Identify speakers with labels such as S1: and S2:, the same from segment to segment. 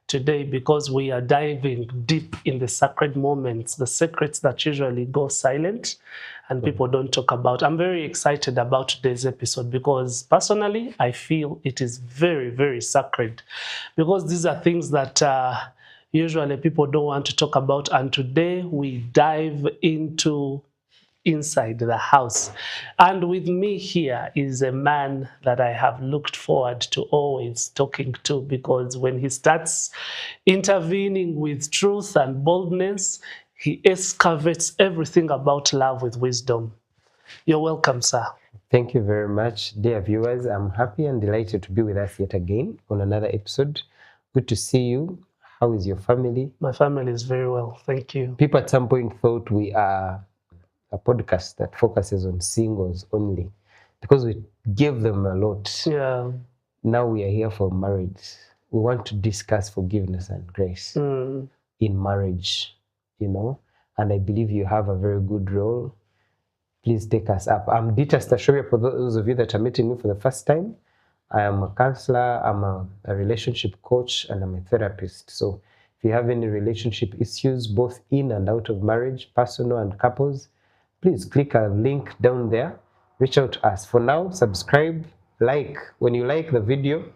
S1: today because we are diving deep in the sacred moments, the secrets that usually go silent and people don't talk about. I'm very excited about today's episode because personally, I feel it is very, very sacred because these are things that usually people don't want to talk about. And today we dive into inside the house. And with me here is a man that I have looked forward to always talking to, because when he starts intervening with truth and boldness, he excavates everything about love with wisdom. You're welcome, sir.
S2: Thank you very much, dear viewers. I'm happy and delighted to be with us yet again on another episode. Good to see you. How is your family?
S1: My family is very well, thank you.
S2: People at some point thought we are a podcast that focuses on singles only because we give them a lot.
S1: Yeah.
S2: Now we are here for marriage. We want to discuss forgiveness and grace in marriage, and I believe you have a very good role. Please take us up. I'm Dita Stashovia, for those of you that are meeting me for the first time. I am a counselor, I'm a relationship coach, and I'm a therapist. So if you have any relationship issues, both in and out of marriage, personal and couples, please click a link down there, reach out to us. For now, subscribe, like. When you like the video,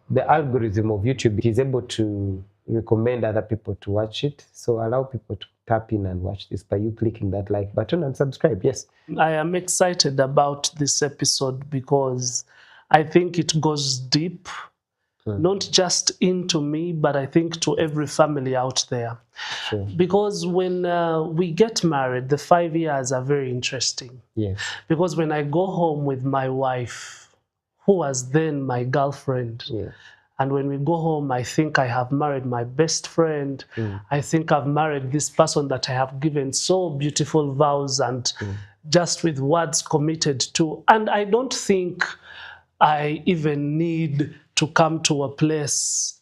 S2: the algorithm of YouTube is able to recommend other people to watch it. So allow people to tap in and watch this by you clicking that like button and subscribe. Yes.
S1: I am excited about this episode because I think it goes deep, not just into me, but I think to every family out there.
S2: Sure.
S1: Because when we get married, the 5 years are very interesting.
S2: Yes.
S1: Because when I go home with my wife, who was then my girlfriend, and when we go home, I think I have married my best friend. I think I've married this person that I have given so beautiful vows and just with words committed to. And I don't think I even need to come to a place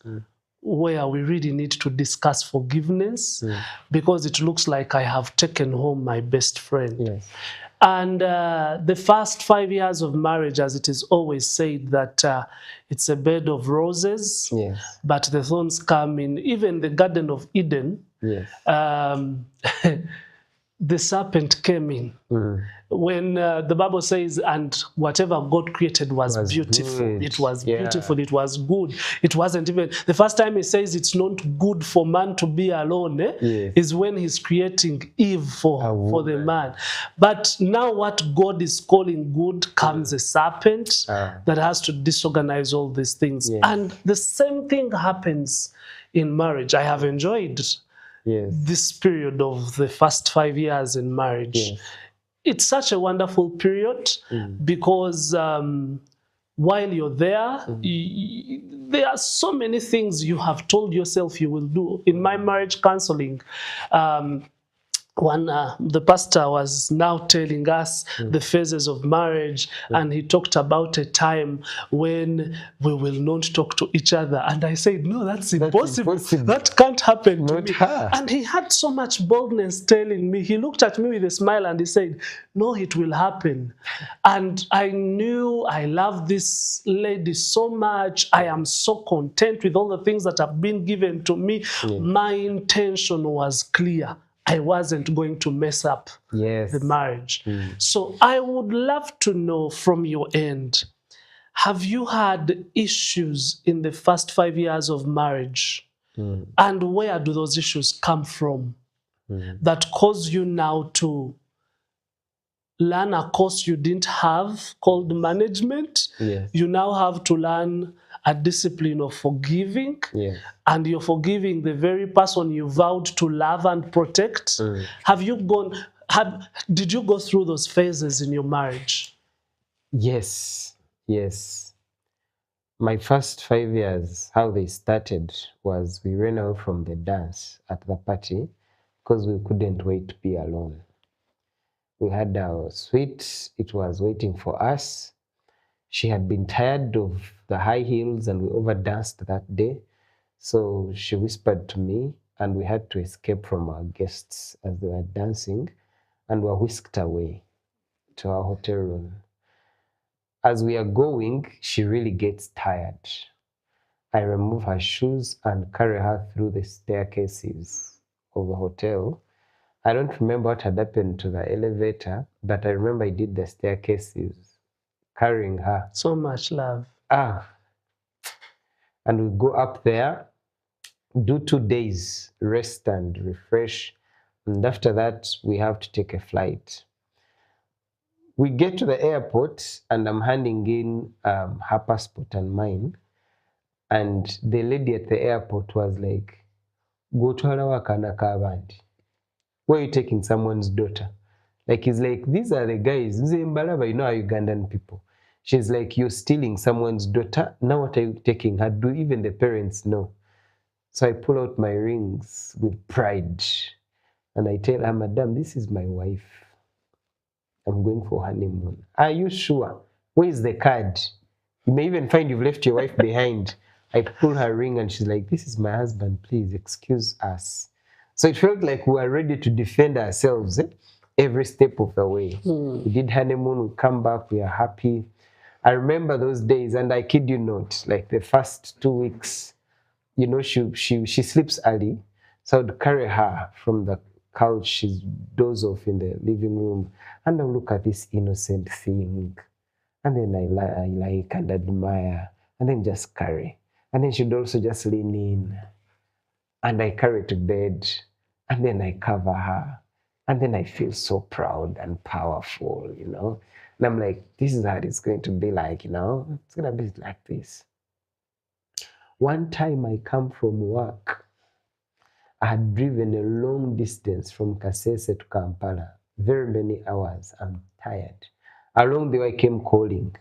S1: where we really need to discuss forgiveness because it looks like I have taken home my best friend.
S2: Yes.
S1: And the first 5 years of marriage, as it is always said, that it's a bed of roses, but the thorns come in. Even the Garden of Eden, the serpent came in. When the Bible says, and whatever God created was beautiful.
S2: Good.
S1: It was beautiful. It was good. It wasn't even, the first time he says it's not good for man to be alone, is when he's creating Eve for the man. But now what God is calling good comes a serpent that has to disorganize all these things. And the same thing happens in marriage. I have enjoyed this period of the first 5 years in marriage. It's such a wonderful period because while you're there, there are so many things you have told yourself you will do. In my marriage counseling, the pastor was now telling us the phases of marriage, and he talked about a time when we will not talk to each other. And I said, no, that's impossible. That can't happen to me. And he had so much boldness telling me. He looked at me with a smile and he said, no, it will happen. And I knew I love this lady so much. I am so content with all the things that have been given to me. My intention was clear. I wasn't going to mess up the marriage. So I would love to know from your end, have you had issues in the first 5 years of marriage? And where do those issues come from that cause you now to learn a course you didn't have called management? You now have to learn a discipline of forgiving, and you're forgiving the very person you vowed to love and protect. Did you go through those phases in your marriage?
S2: Yes. My first 5 years, how they started was we ran away from the dance at the party because we couldn't wait to be alone. We had our suite, it was waiting for us. She had been tired of the high heels and we overdanced that day. So she whispered to me and we had to escape from our guests as they were dancing and were whisked away to our hotel room. As we are going, she really gets tired. I remove her shoes and carry her through the staircases of the hotel. I don't remember what had happened to the elevator, but I remember I did the staircases carrying her.
S1: So much love.
S2: And we go up there, do 2 days, rest and refresh. And after that, we have to take a flight. We get to the airport and I'm handing in her passport and mine. And the lady at the airport was like, "Go to Harawakana Kabandi. Where are you taking someone's daughter?" Like, he's like, "These are the guys. You know how Ugandan people." She's like, "You're stealing someone's daughter. Now what are you taking her? Do even the parents know?" So I pull out my rings with pride. And I tell her, "Madam, this is my wife. I'm going for honeymoon." "Are you sure? Where is the card? You may even find you've left your wife behind." I pull her ring and she's like, "This is my husband, please excuse us." So it felt like we were ready to defend ourselves every step of the way. We did honeymoon, we come back, we are happy. I remember those days, and I kid you not, like the first 2 weeks, you know, she sleeps early. So I would carry her from the couch, she's doze off in the living room, and I'll look at this innocent thing. And then I like and admire, and then just carry. And then she'd also just lean in, and I carry to bed, and then I cover her. And then I feel so proud and powerful, you know. And I'm like, this is how it's going to be like, you know. It's going to be like this. One time I come from work, I had driven a long distance from Kasese to Kampala, very many hours. I'm tired. Along the way, I came calling.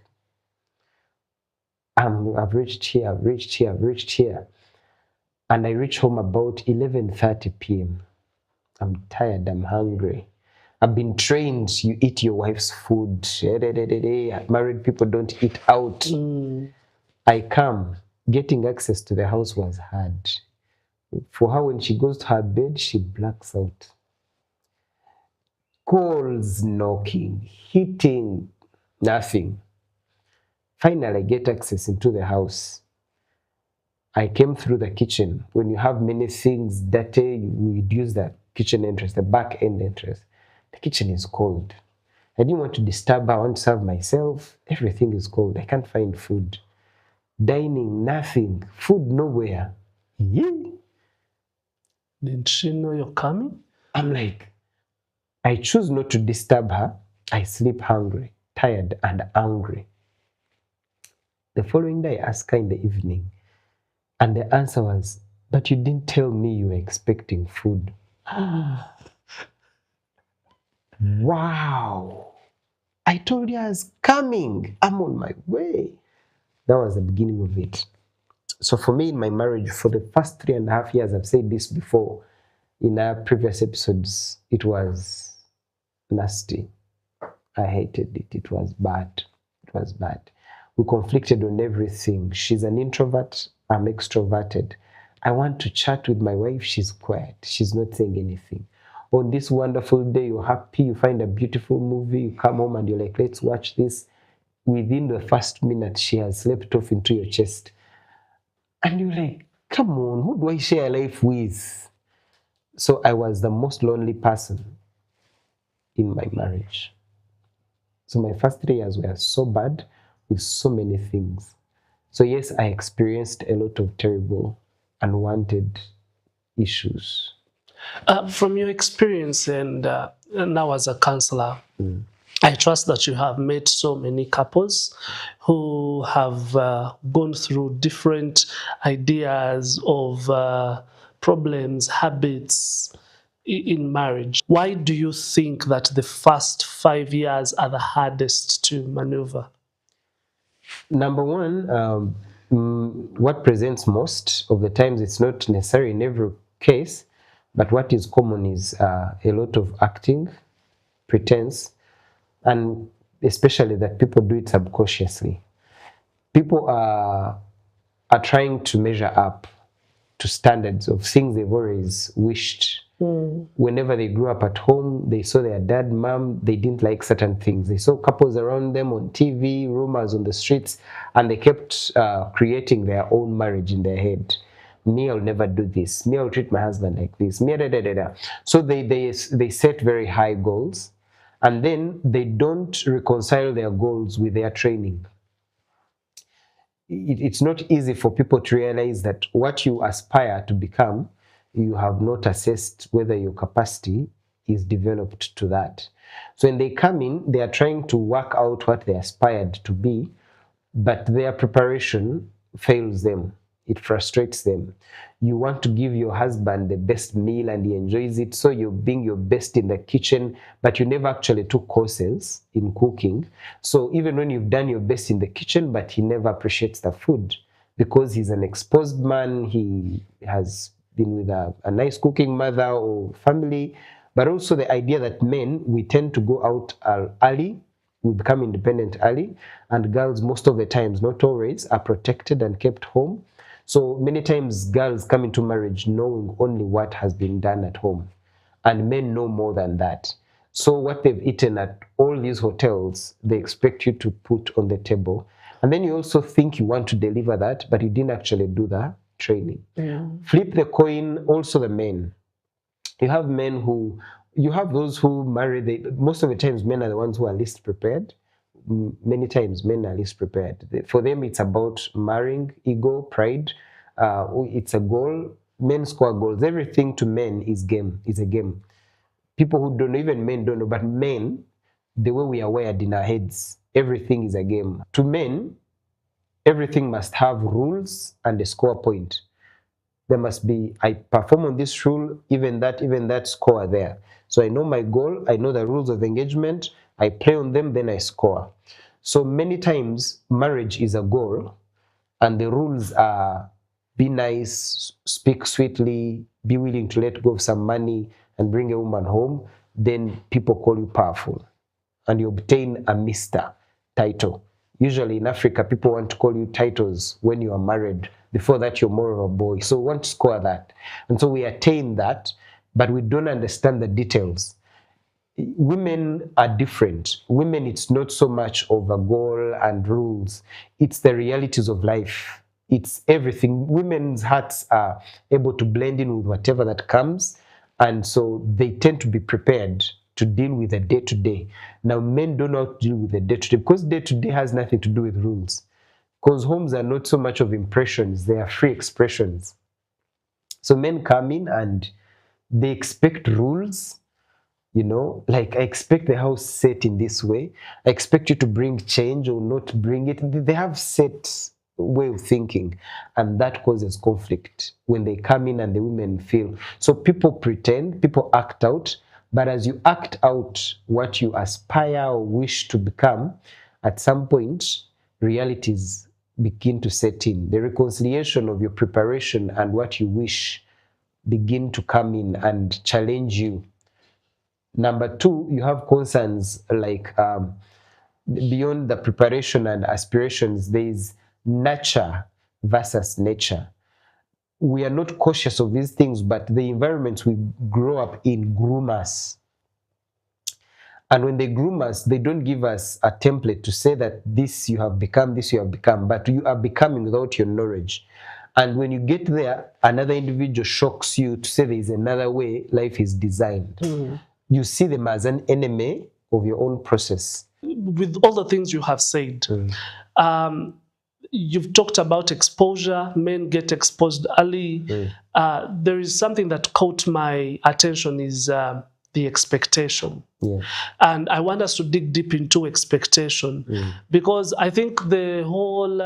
S2: I've reached here, I've reached here, I've reached here. And I reach home about 11:30 p.m. I'm tired, I'm hungry. I've been trained, you eat your wife's food. Married people don't eat out. I come, getting access to the house was hard. For her, when she goes to her bed, she blacks out. Calls knocking, hitting, nothing. Finally, I get access into the house. I came through the kitchen. When you have many things dirty, you use the kitchen entrance, the back end entrance. The kitchen is cold. I didn't want to disturb her. I want to serve myself. Everything is cold. I can't find food. Dining, nothing. Food nowhere. Yeah.
S1: Didn't she know you're coming?
S2: I'm like, I choose not to disturb her. I sleep hungry, tired, and angry. The following day, I asked her in the evening, and the answer was, "But you didn't tell me you were expecting food." Wow. I told you I was coming. I'm on my way. That was the beginning of it. So for me, in my marriage, for the first 3.5 years, I've said this before in our previous episodes, it was nasty. I hated it. It was bad. It was bad. We conflicted on everything. She's an introvert. I'm extroverted. I want to chat with my wife. She's quiet. She's not saying anything. On this wonderful day, you're happy. You find a beautiful movie. You come home and you're like, let's watch this. Within the first minute, she has slept off into your chest. And you're like, come on, who do I share life with? So I was the most lonely person in my marriage. So my first 3 years were so bad with so many things. So yes, I experienced a lot of terrible, unwanted issues.
S1: From your experience and now as a counselor, I trust that you have met so many couples who have gone through different ideas of problems, habits in marriage. Why do you think that the first 5 years are the hardest to maneuver?
S2: Number one, what presents most of the times, it's not necessary in every case, but what is common is a lot of acting, pretense, and especially that people do it subconsciously. People are trying to measure up to standards of things they've always wished Whenever they grew up at home, they saw their dad, mom, they didn't like certain things. They saw couples around them on TV, rumors on the streets, and they kept creating their own marriage in their head. Me, I'll never do this. Me, I'll treat my husband like this. Me, da, da, da, da. So they set very high goals, and then they don't reconcile their goals with their training. It's not easy for people to realize that what you aspire to become, you have not assessed whether your capacity is developed to that. So when they come in, they are trying to work out what they aspired to be, but their preparation fails them. It frustrates them. You want to give your husband the best meal and he enjoys it, so you're being your best in the kitchen, but you never actually took courses in cooking. So even when you've done your best in the kitchen, but he never appreciates the food because he's an exposed man, he has been with a nice cooking mother or family, but also the idea that men, we tend to go out early, we become independent early, and girls most of the times, not always, are protected and kept home. So many times girls come into marriage knowing only what has been done at home, and men know more than that. So what they've eaten at all these hotels, they expect you to put on the table. And then you also think you want to deliver that, but you didn't actually do the training. Flip the coin, also the men. You have men who, you have those who marry, most of the times men are the ones who are least prepared. Many times men are least prepared. For them, it's about marrying, ego, pride. It's a goal. Men score goals. Everything to men is a game. People who don't know, even men don't know, but men, the way we are wired in our heads, everything is a game. To men, everything must have rules and a score point. There must be, I perform on this rule, even that score there. So I know my goal, I know the rules of engagement, I play on them, then I score. So many times, marriage is a goal, and the rules are be nice, speak sweetly, be willing to let go of some money and bring a woman home. Then people call you powerful, and you obtain a Mr. title. Usually in Africa, people want to call you titles when you are married. Before that, you're more of a boy. So we want to score that. And so we attain that, but we don't understand the details. Women are different. Women, it's not so much of a goal and rules. It's the realities of life. It's everything. Women's hearts are able to blend in with whatever that comes. And so they tend to be prepared to deal with the day-to-day. Now, men do not deal with the day-to-day because day-to-day has nothing to do with rules. Because homes are not so much of impressions, they are free expressions. So men come in and they expect rules. Like, I expect the house set in this way. I expect you to bring change or not bring it. They have set way of thinking, and that causes conflict when they come in and the women feel. So people pretend, people act out, but as you act out what you aspire or wish to become, at some point, realities begin to set in. The reconciliation of your preparation and what you wish begin to come in and challenge you. Number two, you have concerns like beyond the preparation and aspirations, there is nurture versus nature. We are not cautious of these things, but the environments we grow up in groom us. And when they groom us, they don't give us a template to say that this you have become, but you are becoming without your knowledge. And when you get there, another individual shocks you to say there is another way life is designed. You see them as an enemy of your own process.
S1: With all the things you have said, you've talked about exposure. Men get exposed early. There is something that caught my attention is the expectation. And I want us to dig deep into expectation because I think the whole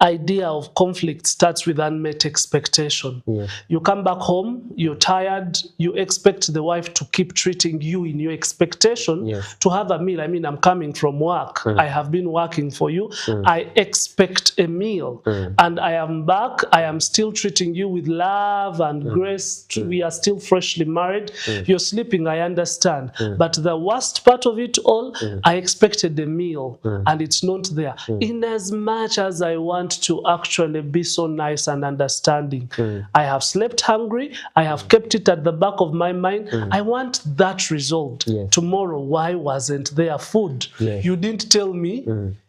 S1: idea of conflict starts with unmet expectation. You come back home, you're tired, you expect the wife to keep treating you in your expectation to have a meal. I mean, I'm coming from work. I have been working for you. I expect a meal. And I am back. I am still treating you with love and grace. We are still freshly married. You're sleeping, I understand. But the worst part of it all, I expected a meal and it's not there. In as much as I want want to actually be so nice and understanding. I have slept hungry. I have kept it at the back of my mind. I want that resolved.
S2: Yes.
S1: Tomorrow, why wasn't there food?
S2: Yes.
S1: You didn't tell me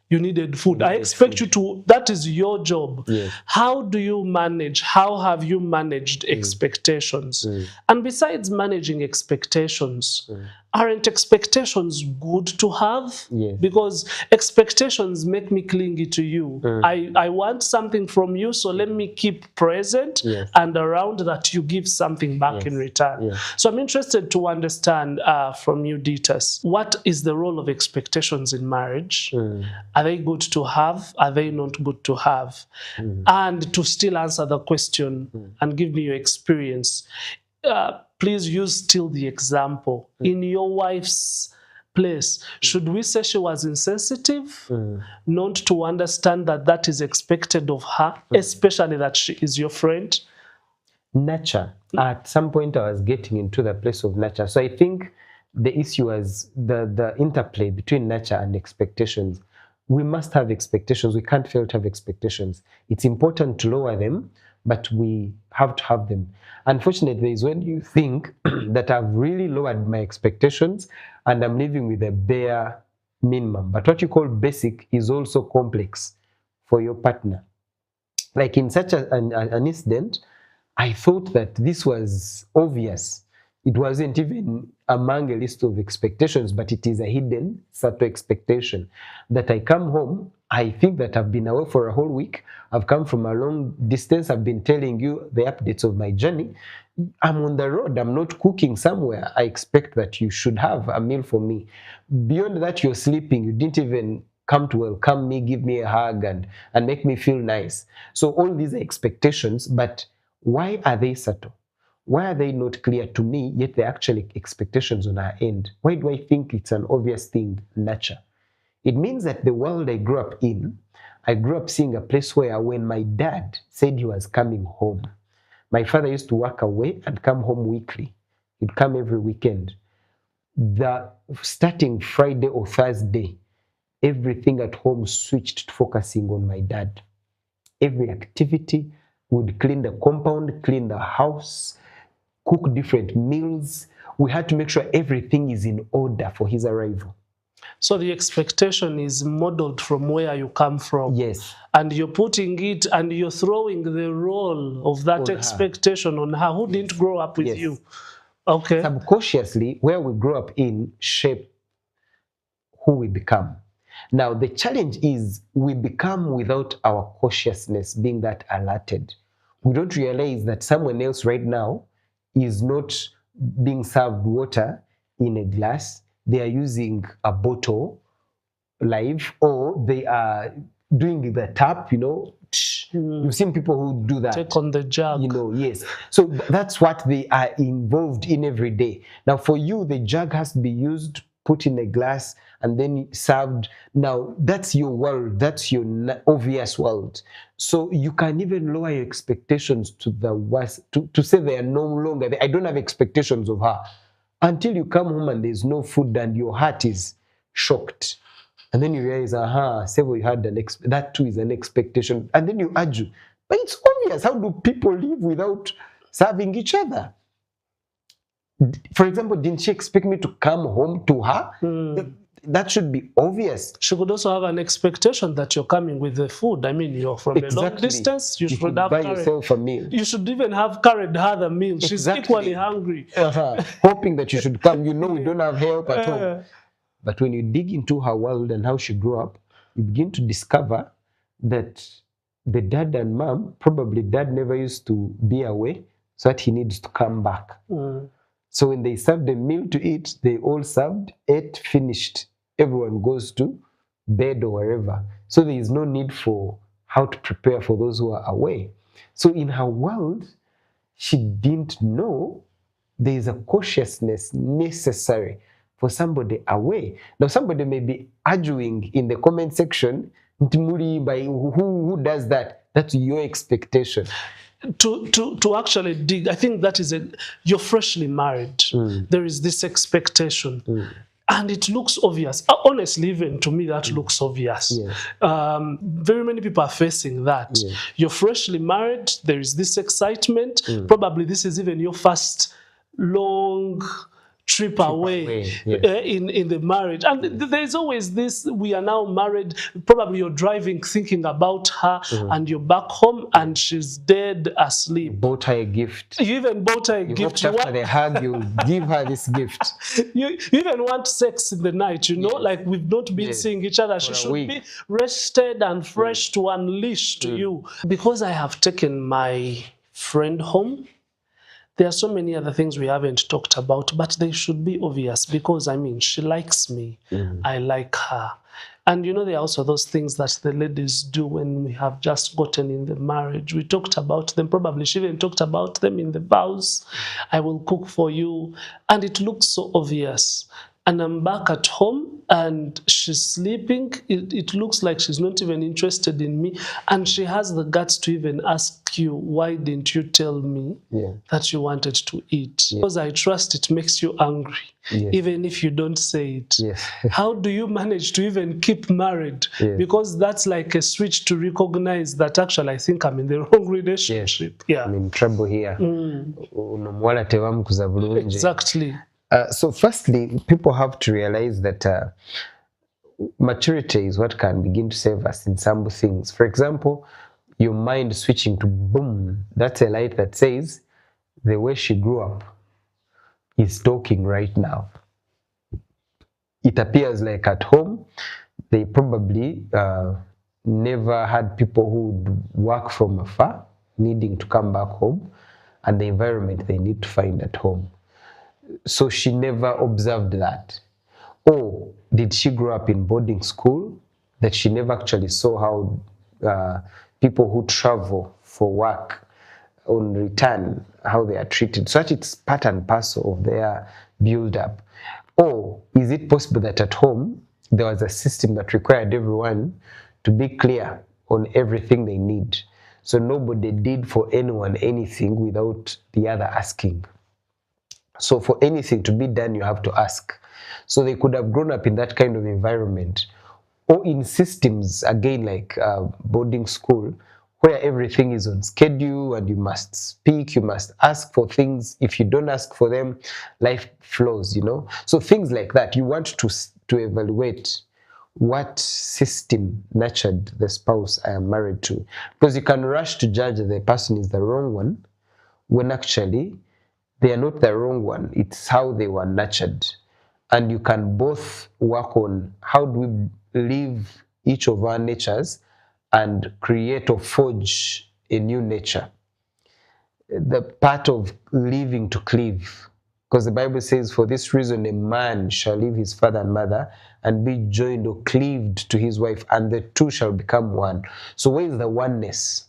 S1: you needed food. I expect you to, that is your job.
S2: Yes.
S1: How do you manage? How have you managed expectations? And besides managing expectations, aren't expectations good to have?
S2: Yes.
S1: Because expectations make me clingy to you. I want something from you, so let me keep present,
S2: Yes.
S1: and around that you give something back in return.
S2: Yes.
S1: So I'm interested to understand from you, Ditas, what is the role of expectations in marriage? Are they good to have? Are they not good to have? And to still answer the question and give me your experience, please use still the example. In your wife's place, should we say she was insensitive, not to understand that that is expected of her, especially that she is your friend?
S2: Nurture. At some point I was getting into the place of nurture. So I think the issue was the interplay between nurture and expectations. We must have expectations. We can't fail to have expectations. It's important to lower them, but we have to have them. Unfortunately, is when you think that I've really lowered my expectations and I'm living with a bare minimum. But what you call basic is also complex for your partner. Like in such an incident, I thought that this was obvious. It wasn't even among a list of expectations, but it is a hidden, subtle expectation. That I come home, I think that I've been away for a whole week. I've come from a long distance. I've been telling you the updates of my journey. I'm on the road. I'm not cooking somewhere. I expect that you should have a meal for me. Beyond that, you're sleeping. You didn't even come to welcome me, give me a hug, and make me feel nice. So all these are expectations, but why are they subtle? Why are they not clear to me, yet they're actually expectations on our end? Why do I think it's an obvious thing, nurture? It means that the world I grew up in, I grew up seeing a place where when my dad said he was coming home, my father used to work away and come home weekly. He'd come every weekend. Starting Friday or Thursday, everything at home switched to focusing on my dad. Every activity, would clean the compound, clean the house, cook different meals. We had to make sure everything is in order for his arrival.
S1: So the expectation is modeled from where you come from.
S2: Yes.
S1: And you're putting it and you're throwing the role of that expectation on her who didn't grow up with you. Okay.
S2: Subconsciously, where we grow up in shape who we become. Now, the challenge is we become without our cautiousness being that alerted. We don't realize that someone else right now is not being served water in a glass. They are using a bottle live, or they are doing the tap, You've seen people who do that.
S1: Take on the jug.
S2: Yes. So that's what they are involved in every day. Now, for you, the jug has to be used, put in a glass, and then served. Now, that's your world. That's your obvious world. So you can even lower your expectations to the worst, to say they are no longer, I don't have expectations of her. Until you come home and there's no food and your heart is shocked. And then you realize, say we had that too is an expectation. And then you argue. But it's obvious. How do people live without serving each other? For example, didn't she expect me to come home to her? That should be obvious.
S1: She could also have an expectation that you're coming with the food. I mean, you're from a long distance. You should have
S2: buy yourself a meal.
S1: You should even have carried her the meal. She's equally hungry.
S2: Hoping that you should come. We don't have help at home. But when you dig into her world and how she grew up, you begin to discover that the dad and mom, probably dad never used to be away, so that he needs to come back. So when they served a meal to eat, they all served, ate, finished. Everyone goes to bed or wherever. So there is no need for how to prepare for those who are away. So in her world, she didn't know there is a cautiousness necessary for somebody away. Now, somebody may be arguing in the comment section, who does that? That's your expectation.
S1: To actually dig, I think that is you're freshly married. There is this expectation. And it looks obvious. Honestly, even to me, that looks obvious.
S2: Yes.
S1: Very many people are facing that.
S2: Yes.
S1: You're freshly married, there is this excitement. Probably this is even your first long trip away,
S2: yes.
S1: in the marriage. And there's always this, we are now married. Probably you're driving thinking about her, and you're back home and she's dead asleep.
S2: Bought her a gift.
S1: You even bought her a gift.
S2: After the hug, you give her this gift.
S1: You even want sex in the night, you know, like we've not been seeing each other. She should be rested and fresh to unleash to you. Because I have taken my friend home, there are so many other things we haven't talked about, but they should be obvious because, I mean, she likes me. I like her. And you know, there are also those things that the ladies do when we have just gotten in the marriage. We talked about them. Probably she even talked about them in the vows. I will cook for you. And it looks so obvious. And I'm back at home and she's sleeping. It looks like she's not even interested in me. And she has the guts to even ask you, why didn't you tell me that you wanted to eat? Because I trust it makes you angry, even if you don't say it. How do you manage to even keep married? Because that's like a switch to recognize that actually I think I'm in the wrong relationship.
S2: I'm in trouble here.
S1: Exactly.
S2: So firstly, people have to realize that maturity is what can begin to save us in some things. For example, your mind switching to boom. That's a light that says the way she grew up is talking right now. It appears like at home, they probably never had people who would work from afar, needing to come back home, and the environment they need to find at home. So she never observed that. Or did she grow up in boarding school that she never actually saw how people who travel for work on return, how they are treated? So that it's part and parcel of their build-up. Or is it possible that at home there was a system that required everyone to be clear on everything they need? So nobody did for anyone anything without the other asking. So for anything to be done, you have to ask. So they could have grown up in that kind of environment, or in systems, again, like boarding school, where everything is on schedule and you must speak, you must ask for things. If you don't ask for them, life flows, you know. So things like that, you want to evaluate what system nurtured the spouse I am married to. Because you can rush to judge the person is the wrong one, when actually they are not the wrong one. It's how they were nurtured. And you can both work on how do we live each of our natures and create or forge a new nature. The part of living to cleave, because the Bible says, for this reason a man shall leave his father and mother and be joined or cleaved to his wife, and the two shall become one. So where is the oneness?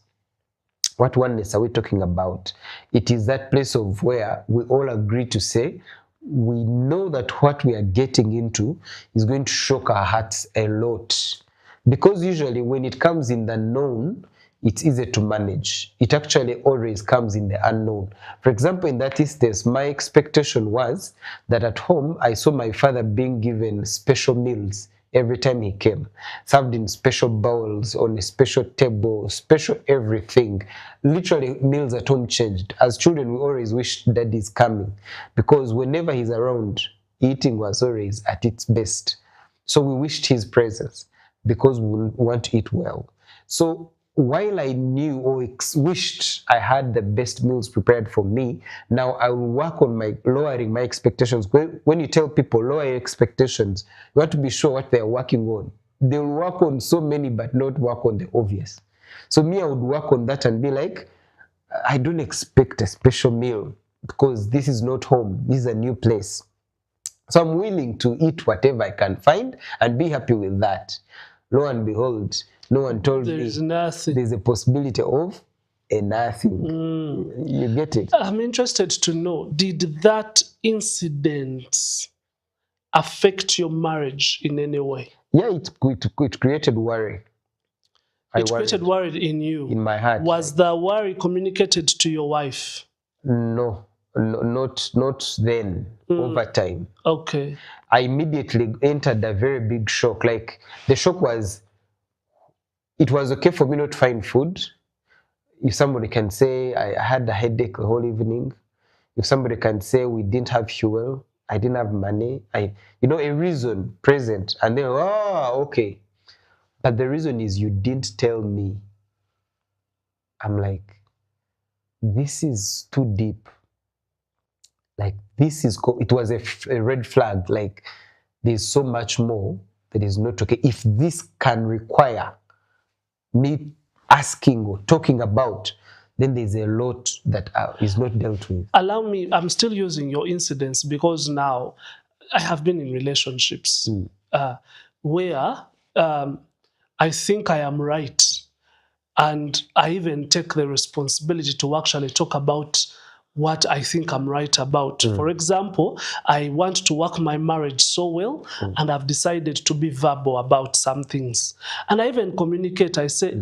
S2: What oneness are we talking about? It is that place of where we all agree to say, we know that what we are getting into is going to shock our hearts a lot. Because usually when it comes in the known, it's easy to manage. It actually always comes in the unknown. For example, in that instance, my expectation was that at home, I saw my father being given special meals every time he came, served in special bowls, on a special table, special everything. Literally, meals at home changed. As children, we always wished daddy's coming, because whenever he's around, eating was always at its best. So we wished his presence because we want to eat well. So while I knew or wished I had the best meals prepared for me, now I will work on lowering my expectations. When you tell people lower your expectations, you have to be sure what they're working on. They will work on so many but not work on the obvious. So me, I would work on that and be like, I don't expect a special meal because this is not home. This is a new place. So I'm willing to eat whatever I can find and be happy with that. Lo and behold, no one told me there's a possibility of a nothing. You get it?
S1: I'm interested to know, did that incident affect your marriage in any way?
S2: Yeah, it created worry.
S1: It created worry in you?
S2: In my heart.
S1: Was the worry communicated to your wife?
S2: No. Not then, over time.
S1: Okay.
S2: I immediately entered a very big shock. Like, the shock was, it was okay for me not to find food. If somebody can say I had a headache the whole evening, if somebody can say we didn't have fuel, I didn't have money, a reason present, and then, okay. But the reason is you didn't tell me. I'm like, this is too deep. Like, it was a red flag. Like, there's so much more that is not okay. If this can require me asking or talking about, then there's a lot that is not dealt with.
S1: Allow me, I'm still using your incidents because now I have been in relationships where I think I am right. And I even take the responsibility to actually talk about what I think I'm right about. For example, I want to work my marriage so well, and I've decided to be verbal about some things. And I even communicate. I say,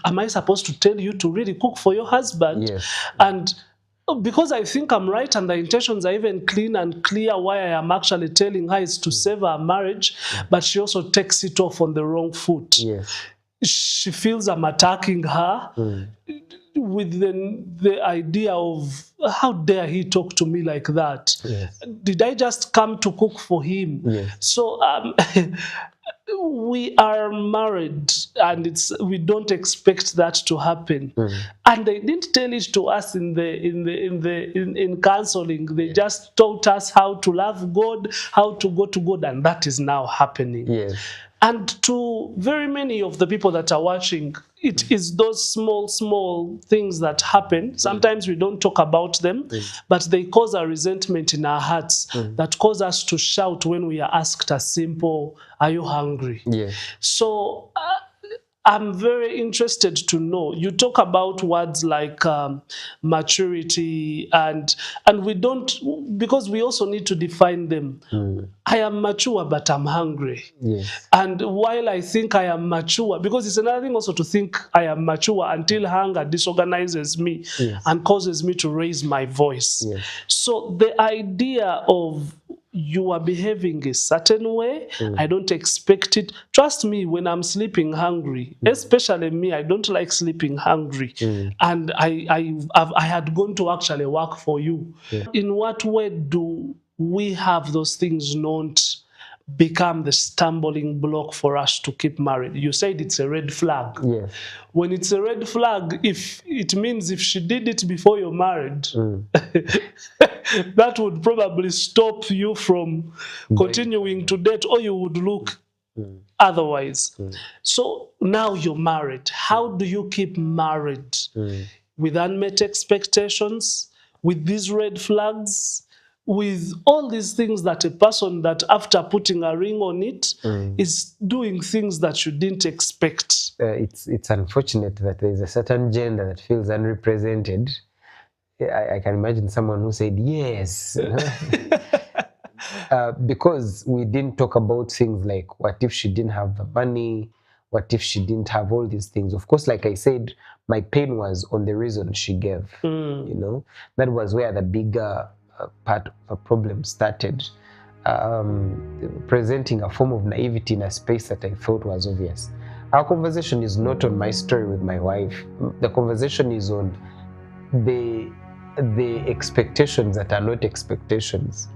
S1: am I supposed to tell you to really cook for your husband?
S2: Yes.
S1: And because I think I'm right and the intentions are even clean and clear, why I am actually telling her is to save our marriage, but she also takes it off on the wrong foot.
S2: Yes.
S1: She feels I'm attacking her with the idea of, how dare he talk to me like that?
S2: Yes.
S1: Did I just come to cook for him?
S2: Yes.
S1: So we are married, and we don't expect that to happen. And they didn't tell it to us in counseling. They just taught us how to love God, how to go to God, and that is now happening.
S2: Yes.
S1: And to very many of the people that are watching, it is those small things that happen. Sometimes we don't talk about them, but they cause a resentment in our hearts that cause us to shout when we are asked a simple, "Are you hungry?"
S2: Yes.
S1: So I'm very interested to know. You talk about words like maturity, and we don't, because we also need to define them. I am mature, but I'm hungry.
S2: Yes.
S1: And while I think I am mature, because it's another thing also to think I am mature until hunger disorganizes me and causes me to raise my voice.
S2: Yes.
S1: So the idea of you are behaving a certain way, I don't expect it. Trust me, when I'm sleeping hungry, especially me, I don't like sleeping hungry. And I had gone to actually work for you. In what way do we have those things not become the stumbling block for us to keep married? You said it's a red flag.
S2: Yes.
S1: When it's a red flag, if it means if she did it before you're married, that would probably stop you from continuing to date, or you would look otherwise. So now you're married. How do you keep married? With unmet expectations, with these red flags, with all these things that a person that after putting a ring on it is doing things that you didn't expect.
S2: It's unfortunate that there's a certain gender that feels unrepresented. I can imagine someone who said yes. Because we didn't talk about things like, what if she didn't have the money? What if she didn't have all these things? Of course, like I said, my pain was on the reason she gave. That was where the bigger part of the problem started. Presenting a form of naivety in a space that I thought was obvious. Our conversation is not on my story with my wife. The conversation is on the expectations that are not expectations.